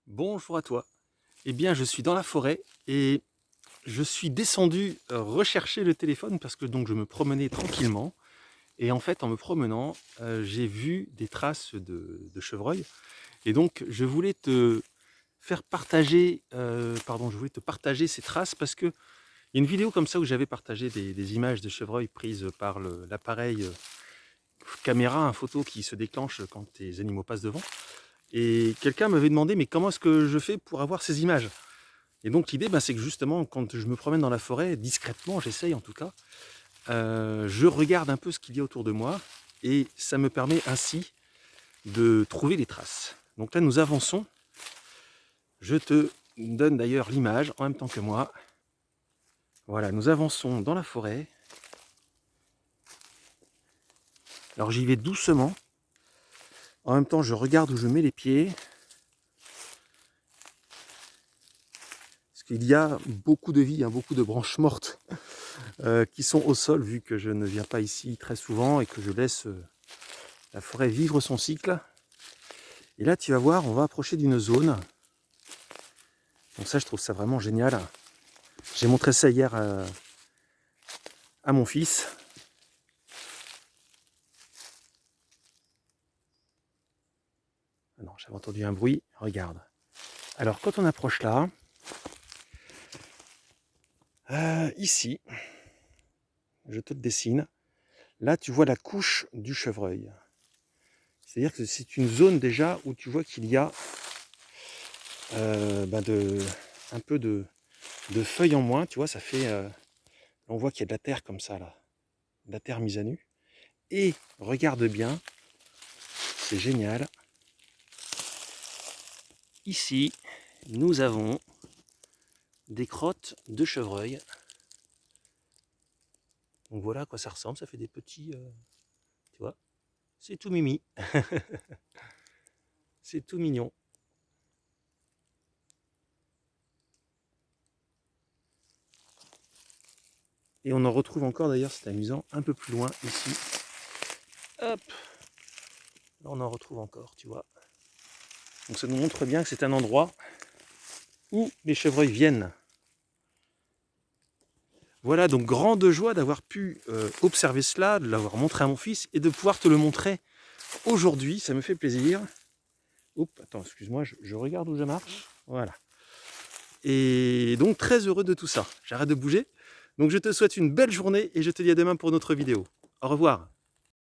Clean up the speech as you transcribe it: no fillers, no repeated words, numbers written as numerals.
Bonjour à toi. Eh bien, je suis dans la forêt et je suis descendu rechercher le téléphone parce que donc je me promenais tranquillement. Et en fait, en me promenant, j'ai vu des traces de chevreuil. Et donc, je voulais te faire partager, je voulais te partager ces traces parce que il y a une vidéo comme ça où j'avais partagé des images de chevreuil prises par l'appareil caméra, un photo qui se déclenche quand tes animaux passent devant. Et quelqu'un m'avait demandé, mais comment est-ce que je fais pour avoir ces images? Et donc l'idée, c'est que justement, quand je me promène dans la forêt, discrètement, j'essaye en tout cas, je regarde un peu ce qu'il y a autour de moi, et ça me permet ainsi de trouver les traces. Donc là, nous avançons. Je te donne d'ailleurs l'image en même temps que moi. Voilà, nous avançons dans la forêt. Alors j'y vais doucement. En même temps, je regarde où je mets les pieds. Parce qu'il y a beaucoup de vie, beaucoup de branches mortes qui sont au sol, vu que je ne viens pas ici très souvent et que je laisse la forêt vivre son cycle. Et là, tu vas voir, on va approcher d'une zone. Donc ça, je trouve ça vraiment génial. J'ai montré ça hier à mon fils. Ah non, j'avais entendu un bruit. Regarde. Alors, quand on approche là, ici, je te le dessine. Là, tu vois la couche du chevreuil. C'est-à-dire que c'est une zone déjà où tu vois qu'il y a un peu de feuilles en moins. Tu vois, ça fait... on voit qu'il y a de la terre comme ça, là. De la terre mise à nu. Et regarde bien, c'est génial. Ici, nous avons des crottes de chevreuil. Donc voilà à quoi ça ressemble, ça fait des petits... tu vois, c'est tout mimi. C'est tout mignon. Et on en retrouve encore d'ailleurs, c'est amusant, un peu plus loin ici. Hop, là on en retrouve encore, tu vois. Donc ça nous montre bien que c'est un endroit où les chevreuils viennent. Voilà, donc grande joie d'avoir pu observer cela, de l'avoir montré à mon fils et de pouvoir te le montrer aujourd'hui, ça me fait plaisir. Oups, attends, excuse-moi, je regarde où je marche. Voilà. Et donc très heureux de tout ça. J'arrête de bouger. Donc je te souhaite une belle journée et je te dis à demain pour notre vidéo. Au revoir.